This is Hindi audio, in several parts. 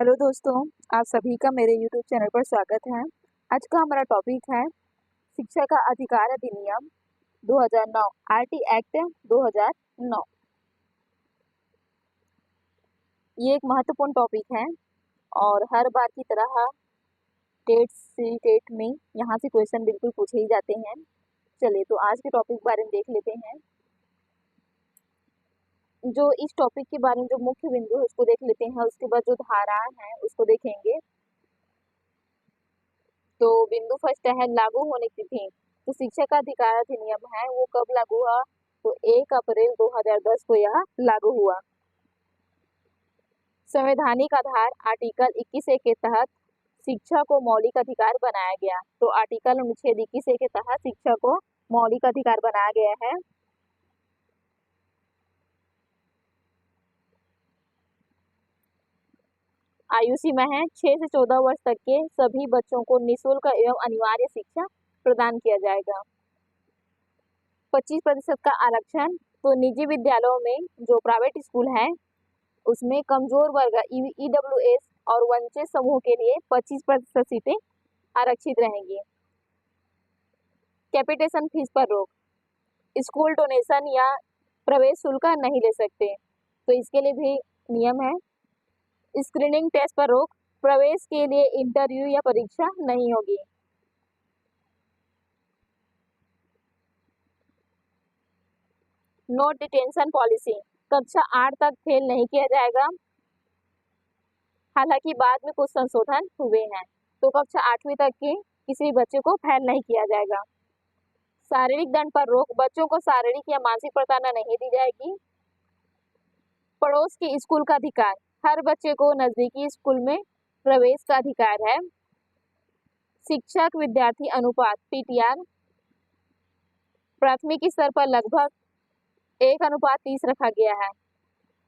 हेलो दोस्तों, आप सभी का मेरे यूट्यूब चैनल पर स्वागत है। आज का हमारा टॉपिक है शिक्षा का अधिकार अधिनियम 2009 आरटी एक्ट 2009। ये एक महत्वपूर्ण टॉपिक है और हर बार की तरह टेट सी टेट में यहाँ से क्वेश्चन बिल्कुल पूछे ही जाते हैं। चलिए तो आज के टॉपिक के बारे में देख लेते हैं। जो इस टॉपिक के बारे में जो मुख्य बिंदु है उसको देख लेते हैं, उसके बाद जो धाराएं हैं उसको देखेंगे। तो बिंदु फर्स्ट है लागू होने की तिथि। तो शिक्षा का अधिकार अधिनियम है वो कब लागू हुआ? तो 1 अप्रैल 2010 को यह लागू हुआ। संवैधानिक आधार आर्टिकल 21A के तहत शिक्षा को मौलिक अधिकार बनाया गया। तो आर्टिकल अनुच्छेद 21A के तहत शिक्षा को मौलिक अधिकार बनाया गया है। आयु सीमा है 6 से 14 वर्ष तक के सभी बच्चों को निःशुल्क एवं अनिवार्य शिक्षा प्रदान किया जाएगा। 25% का आरक्षण। तो निजी विद्यालयों में जो प्राइवेट स्कूल है उसमें कमजोर वर्ग ईडब्ल्यूएस और वंचित समूह के लिए 25% सीटें आरक्षित रहेंगी। कैपिटेशन फीस पर रोक। स्कूल डोनेशन या प्रवेश शुल्क नहीं ले सकते, तो इसके लिए भी नियम है। स्क्रीनिंग टेस्ट पर रोक। प्रवेश के लिए इंटरव्यू या परीक्षा नहीं होगी। No detention policy. कक्षा 8 तक फेल नहीं किया जाएगा। हालांकि बाद में कुछ संशोधन हुए हैं, तो कक्षा 8वीं तक के किसी बच्चे को फेल नहीं किया जाएगा। शारीरिक दंड पर रोक। बच्चों को शारीरिक या मानसिक प्रताड़ना नहीं दी जाएगी। पड़ोस के स्कूल का अधिकार। हर बच्चे को नजदीकी स्कूल में प्रवेश का अधिकार है। शिक्षक विद्यार्थी अनुपात पीटीआर प्राथमिक स्तर पर लगभग 1:30 रखा गया है।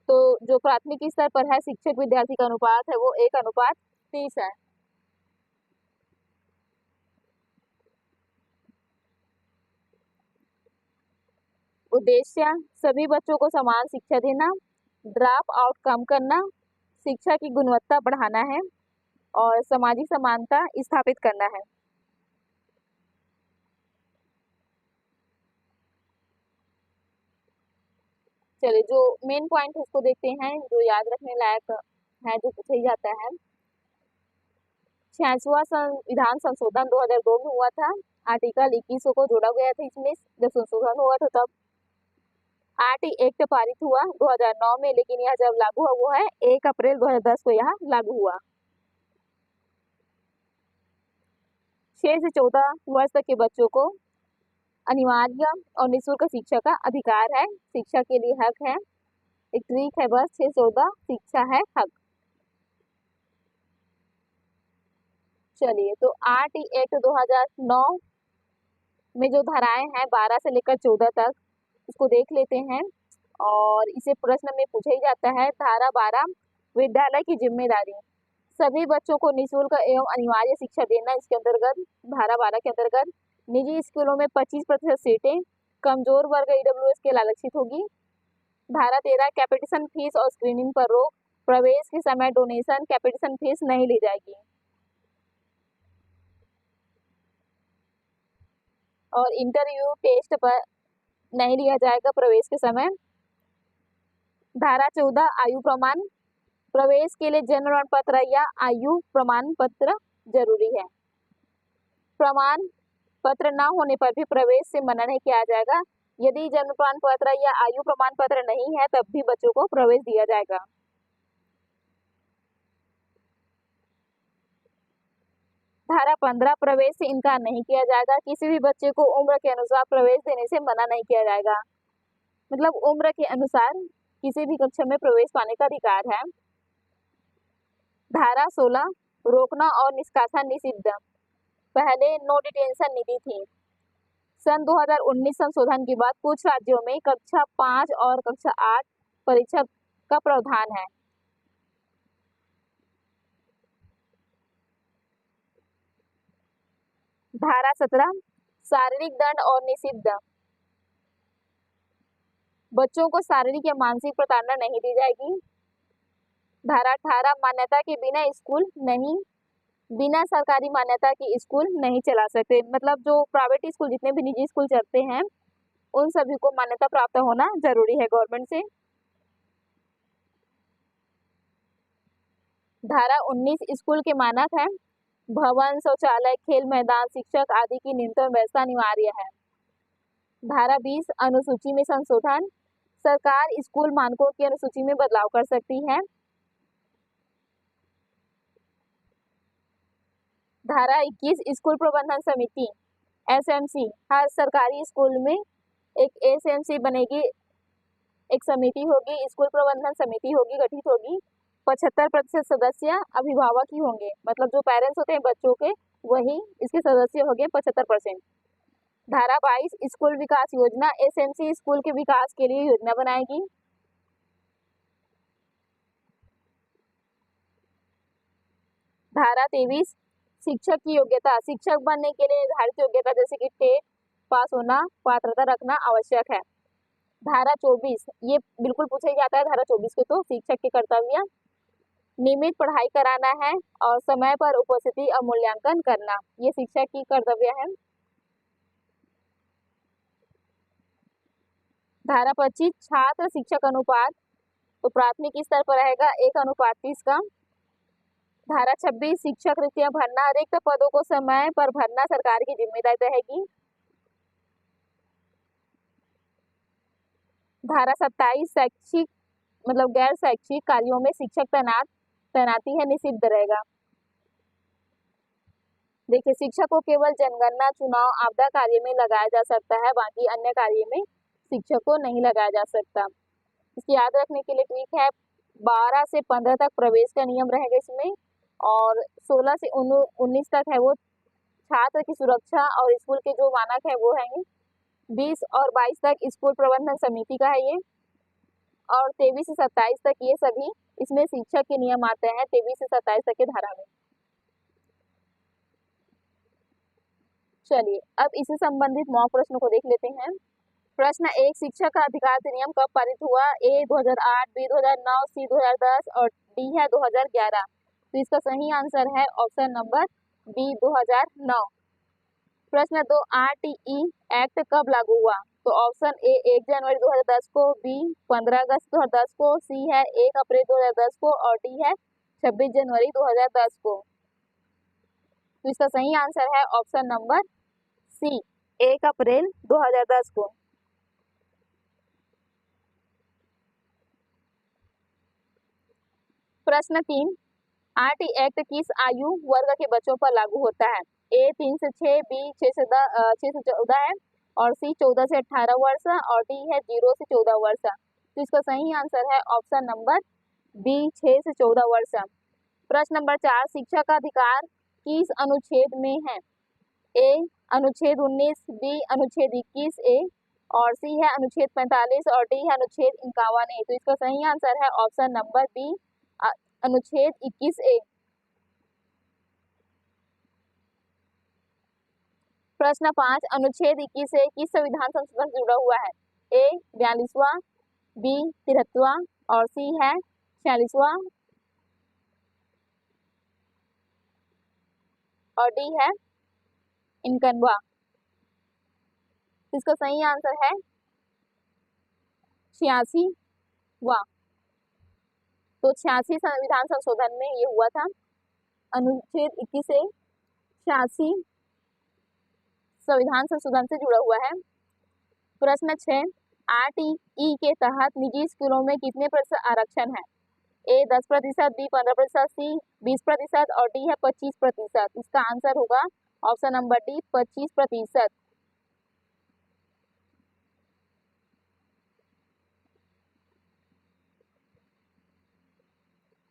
तो जो प्राथमिक स्तर पर है शिक्षक विद्यार्थी का अनुपात है वो 1:30 है। उद्देश्य सभी बच्चों को समान शिक्षा देना, ड्रॉप आउट कम करना, शिक्षा की गुणवत्ता बढ़ाना है और सामाजिक समानता स्थापित करना है। चलिए जो मेन पॉइंट है उसको देखते हैं, जो याद रखने लायक है, जो पूछा ही जाता है। 86वां संविधान संशोधन 2002 में हुआ था। आर्टिकल 21 को जोड़ा गया था इसमें जब संशोधन हुआ था तब। आरटी एक्ट पारित हुआ 2009 में, लेकिन यह जब लागू हुआ वो है 1 अप्रैल 2010 को यह लागू हुआ। 6 से 14 वर्ष तक के बच्चों को अनिवार्य और निःशुल्क शिक्षा का अधिकार है। शिक्षा के लिए हक है, एक ट्रिक है बस, 6 से 14 शिक्षा है हक। चलिए तो आरटी एक्ट 2009 में जो धाराएं हैं 12 से लेकर 14 तक उसको देख लेते हैं और इसे प्रश्न में पूछा ही जाता है। धारा 12 विद्यालय की जिम्मेदारी। सभी बच्चों को निःशुल्क एवं अनिवार्य शिक्षा देना इसके अंतर्गत, धारा 12 के अंतर्गत। निजी स्कूलों में 25% सीटें कमजोर वर्ग ईडब्ल्यूएस के लिए आरक्षित होगी। धारा 13 कैपिटेशन फीस और स्क्रीनिंग पर रोक। प्रवेश के समय डोनेशन कैपिटेशन फीस नहीं ली जाएगी और इंटरव्यू टेस्ट पर नहीं लिया जाएगा प्रवेश के समय। धारा 14 आयु प्रमाण। प्रवेश के लिए जन्म प्रमाण पत्र या आयु प्रमाण पत्र जरूरी है। प्रमाण पत्र न होने पर भी प्रवेश से मना नहीं किया जाएगा। यदि जन्म प्रमाण पत्र या आयु प्रमाण पत्र नहीं है तब भी बच्चों को प्रवेश दिया जाएगा। धारा 15 प्रवेश से इनकार नहीं किया जाएगा। किसी भी बच्चे को उम्र के अनुसार प्रवेश देने से मना नहीं किया जाएगा। मतलब उम्र के अनुसार किसी भी कक्षा में प्रवेश पाने का अधिकार है। धारा 16 रोकना और निष्कासन निषिद्ध। पहले नो डिटेंशन नीति थी। सन 2019 संशोधन के बाद कुछ राज्यों में कक्षा 5 और कक्षा 8 परीक्षा का प्रावधान है। धारा 17 शारीरिक दंड और निषिद्ध। बच्चों को शारीरिक या मानसिक प्रताड़ना नहीं दी जाएगी। धारा 18 मान्यता के बिना स्कूल नहीं, बिना सरकारी मान्यता के स्कूल नहीं चला सकते। मतलब जो प्राइवेट स्कूल, जितने भी निजी स्कूल चलते हैं, उन सभी को मान्यता प्राप्त होना जरूरी है गवर्नमेंट से। धारा 19 स्कूल के मानक है भवन, शौचालय, खेल मैदान, शिक्षक आदि की न्यूनतम व्यवस्था अनिवार्य है। धारा 20 अनुसूची में संशोधन, सरकार स्कूल मानकों की अनुसूची में बदलाव कर सकती है। धारा 21 स्कूल प्रबंधन समिति एसएमसी, हर सरकारी स्कूल में एक एसएमसी बनेगी, एक समिति होगी, स्कूल प्रबंधन समिति होगी, गठित होगी। 75% सदस्य अभिभावक ही होंगे, मतलब जो पेरेंट्स होते हैं बच्चों के, वही इसके सदस्य होंगे 75%। धारा 22 स्कूल विकास योजना, एसएमसी स्कूल के विकास के लिए योजना बनाएगी। धारा 23 शिक्षक की योग्यता, शिक्षक बनने के लिए निर्धारित योग्यता जैसे कि टेट पास होना, पात्रता रखना आवश्यक है। धारा 24 ये बिल्कुल पूछा ही जाता है धारा 24 को, तो शिक्षक के कर्तव्य नियमित पढ़ाई कराना है और समय पर उपस्थिति और मूल्यांकन करना, ये शिक्षक की कर्तव्य है। धारा 25 छात्र शिक्षक अनुपात, तो प्राथमिक स्तर पर रहेगा 1:30 का। धारा 26 शिक्षक रिक्तियां भरना, रिक्त पदों को समय पर भरना सरकार की जिम्मेदारी रहेगी। धारा 27 शैक्षिक मतलब गैर शैक्षिक कार्यों में शिक्षक तैनाती है निषिद्ध रहेगा। देखिए, शिक्षक को केवल जनगणना, चुनाव, आपदा कार्य में लगाया जा सकता है, बाकी अन्य कार्य में शिक्षक को नहीं लगाया जा सकता। इसकी याद रखने के लिए ट्रिक है, 12 से 15 तक प्रवेश का नियम रहेगा इसमें, और 16 से 19 तक है वो छात्र की सुरक्षा और स्कूल के जो मानक है वो हैं। 20 और 22 तक स्कूल प्रबंधन समिति का है ये, और 23 से 27 तक ये सभी इसमें शिक्षक के नियम आते हैं 23 से 27 तक के धारा में। चलिए अब इससे संबंधित मॉक प्रश्न को देख लेते हैं। प्रश्न 1, शिक्षक का अधिकार अधिनियम कब पारित हुआ? ए 2008, बी 2009, सी 2010 और डी है 2011। तो इसका सही आंसर है ऑप्शन नंबर बी 2009। प्रश्न 2, आरटीई एक्ट कब लागू हुआ? तो ऑप्शन ए 1 जनवरी 2010 को, बी 15 अगस्त 2010 को, सी है 1 अप्रैल 2010 को और डी है 26 जनवरी 2010 को। तो इसका सही आंसर है ऑप्शन नंबर सी 1 अप्रैल 2010 को। प्रश्न 3, आरटीई एक्ट किस आयु वर्ग के बच्चों पर लागू होता है? ए 3 से 6, बी 6 से 14 है और सी 14 से 18 वर्ष और डी है 0 से 14 वर्ष। तो इसका सही आंसर है ऑप्शन नंबर बी 6 से 14 वर्ष। प्रश्न नंबर 4, शिक्षा का अधिकार किस अनुच्छेद में है? ए अनुच्छेद 19, बी अनुच्छेद 21 ए और सी है अनुच्छेद 45 और डी है अनुच्छेद 51 ए। तो इसका सही आंसर है ऑप्शन नंबर बी अनुच्छेद 21 ए। प्रश्न 5, अनुच्छेद 21 ए किस संविधान संशोधन से जुड़ा हुआ है? ए 42वां, बी 73वां और सी है 46वां और डी है 51वां। इसका सही आंसर है 86वां। तो 86 संविधान संशोधन में ये हुआ था, अनुच्छेद 21 से 86 संविधान संशोधन से जुड़ा हुआ है। प्रश्न 6, आरटीई के तहत निजी स्कूलों में कितने प्रतिशत आरक्षण है? ए 10%, बी 15%, सी 20% और डी है 25%। इसका आंसर होगा ऑप्शन नंबर डी 25%।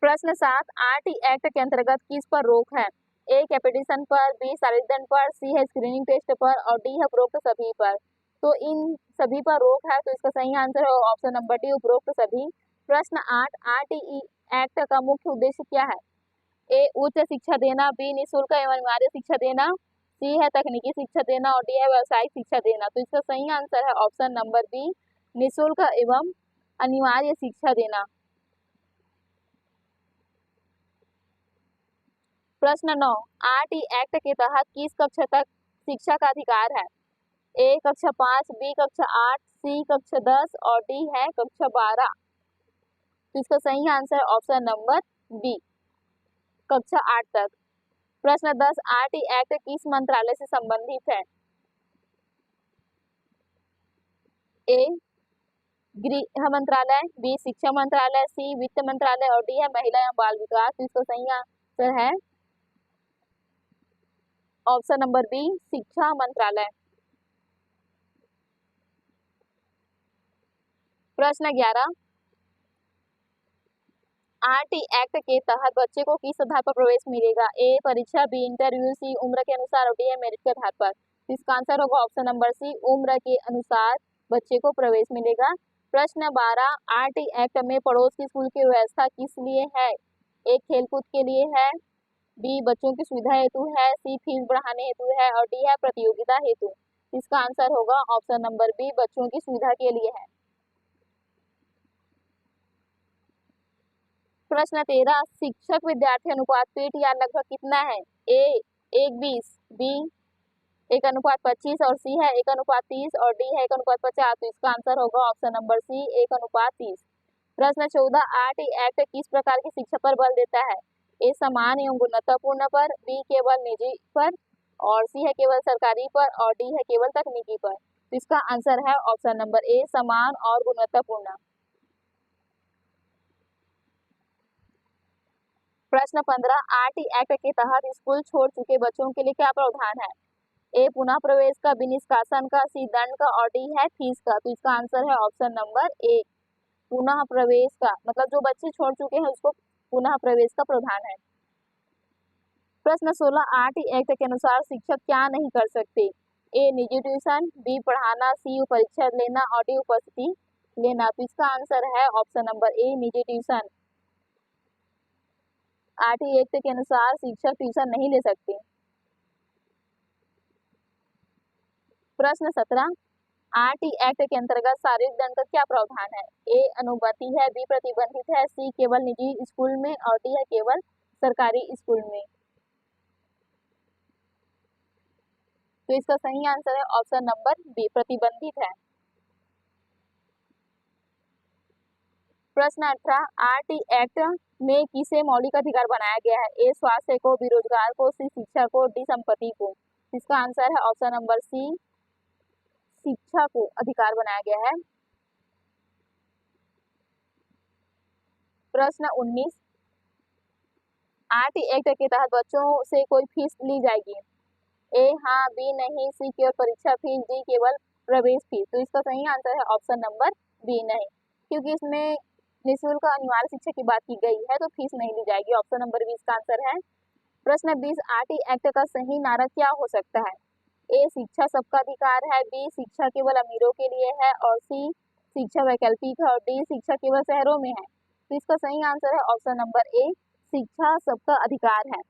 प्रश्न 7, आरटीई एक्ट के अंतर्गत किस पर रोक है? ए कैपिटेशन पर, बी शारीरिक दंड पर, सी है स्क्रीनिंग टेस्ट पर और डी है उपरोक्त सभी पर। तो इन सभी पर रोक है, तो इसका सही आंसर है ऑप्शन नंबर डी उपरोक्त सभी। प्रश्न 8, आरटीई एक्ट का मुख्य उद्देश्य क्या है? ए उच्च शिक्षा देना, बी निःशुल्क एवं अनिवार्य शिक्षा देना, सी है तकनीकी शिक्षा देना और डी है व्यावसायिक शिक्षा देना। तो इसका सही आंसर है ऑप्शन नंबर बी निःशुल्क एवं अनिवार्य शिक्षा देना। प्रश्न 9, आरटी एक्ट के तहत किस कक्षा तक शिक्षा का अधिकार है? ए कक्षा 5, बी कक्षा 8, सी कक्षा 10 और डी है कक्षा 12। तो इसका सही आंसर ऑप्शन नंबर बी, कक्षा 8 तक। प्रश्न 10, आरटी एक्ट किस मंत्रालय से संबंधित है? ए गृह मंत्रालय, बी शिक्षा मंत्रालय, सी वित्त मंत्रालय और डी है महिला एवं बाल विकास। तो इसका सही आंसर है ऑप्शन नंबर बी, शिक्षा मंत्रालय। प्रश्न 11, आरटी एक्ट के तहत बच्चे को किस आधार पर प्रवेश मिलेगा? ए परीक्षा, बी इंटरव्यू, सी उम्र के अनुसार और डी है मेरिट के आधार पर। इसका आंसर होगा ऑप्शन नंबर सी, उम्र के अनुसार बच्चे को प्रवेश मिलेगा। प्रश्न 12, आरटी एक्ट में पड़ोस की स्कूल की व्यवस्था किस लिए है? ए खेलकूद के लिए है, बी बच्चों की सुविधा हेतु है, सी फीस बढ़ाने हेतु है और डी है प्रतियोगिता हेतु। इसका आंसर होगा ऑप्शन नंबर बी, बच्चों की सुविधा के लिए है। प्रश्न 13, शिक्षक विद्यार्थी अनुपात पीठ या लगभग कितना है? ए 1:20, बी 1:25 और सी है 1:30 और डी है 1:50। तो इसका आंसर होगा ऑप्शन नंबर सी, 1:30। प्रश्न 14, आरटी एक्ट किस प्रकार की शिक्षा पर बल देता है? ए समान एवं गुणवत्तापूर्ण पर, बी केवल निजी पर और सी है केवल सरकारी पर और डी है केवल तकनीकी पर। तो इसका आंसर है ऑप्शन नंबर ए, समान और गुणवत्तापूर्ण। प्रश्न 15, आरटी एक्ट के तहत स्कूल छोड़ चुके बच्चों के लिए क्या प्रावधान है? ए पुनः प्रवेश का, बी निष्कासन का, सी दंड का और डी है फीस का। तो इसका आंसर है ऑप्शन नंबर ए, पुनः प्रवेश का, मतलब जो बच्चे छोड़ चुके हैं उसको पुनः प्रवेश का प्रावधान है। प्रश्न 16, आरटी एक्ट के अनुसार शिक्षक क्या नहीं कर सकते? ए निजी ट्यूशन, बी पढ़ाना, सी परीक्षा लेना और डी उपस्थिति लेना। तो इसका आंसर है ऑप्शन नंबर ए, निजी ट्यूशन। आरटी एक्ट के अनुसार शिक्षक ट्यूशन नहीं ले सकते। प्रश्न 17, आरटी एक्ट के अंतर्गत शारीरिक दंड का क्या प्रावधान है? ए अनुमति है, बी प्रतिबंधित है, सी केवल निजी स्कूल में और डी है केवल सरकारी स्कूल में। तो इसका सही आंसर है ऑप्शन नंबर बी, प्रतिबंधित है। प्रश्न 18, आरटी एक्ट में किसे मौलिक अधिकार बनाया गया है? ए स्वास्थ्य को, बी रोजगार को, सी शिक्षा को, डी संपत्ति को। इसका आंसर है ऑप्शन नंबर सी, शिक्षा को अधिकार बनाया गया है। प्रश्न 19, आरटी एक्ट के तहत बच्चों से कोई फीस ली जाएगी? ए हाँ, बी नहीं, सी केवल परीक्षा फीस, डी केवल प्रवेश फीस। तो इसका सही आंसर है ऑप्शन नंबर बी, नहीं, क्योंकि इसमें निःशुल्क अनिवार्य शिक्षा की बात की गई है तो फीस नहीं ली जाएगी। ऑप्शन नंबर बी इसका आंसर है। प्रश्न 20, आरटी एक्ट का सही नारा क्या हो सकता है? ए शिक्षा सबका अधिकार है, बी शिक्षा केवल अमीरों के लिए है और सी शिक्षा वैकल्पिक है और डी शिक्षा केवल शहरों में है। तो इसका सही आंसर है ऑप्शन नंबर ए, शिक्षा सबका अधिकार है।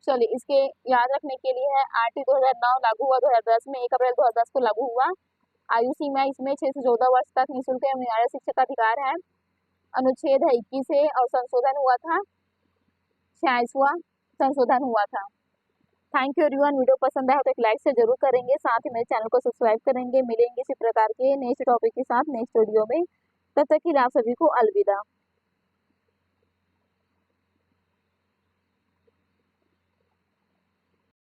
चलिए, इसके याद रखने के लिए है, आरटी 2009 लागू हुआ 2010 में, 1 अप्रैल 2010 को लागू हुआ। आयु सीमा इसमें 6 से 14 वर्ष तक निःशुल्क एवं अनिवार्य शिक्षा का अधिकार है। अनुच्छेद है 21 है और संशोधन हुआ था 86वां संशोधन हुआ था। Thank you everyone. वीडियो पसंद आया तो एक लाइक से जरूर करेंगे, साथ ही मेरे चैनल को सब्सक्राइब करेंगे। मिलेंगे इसी प्रकार के नेक्स्ट टॉपिक के साथ नेक्स्ट वीडियो में। तब तक के लिए आप सभी को अलविदा।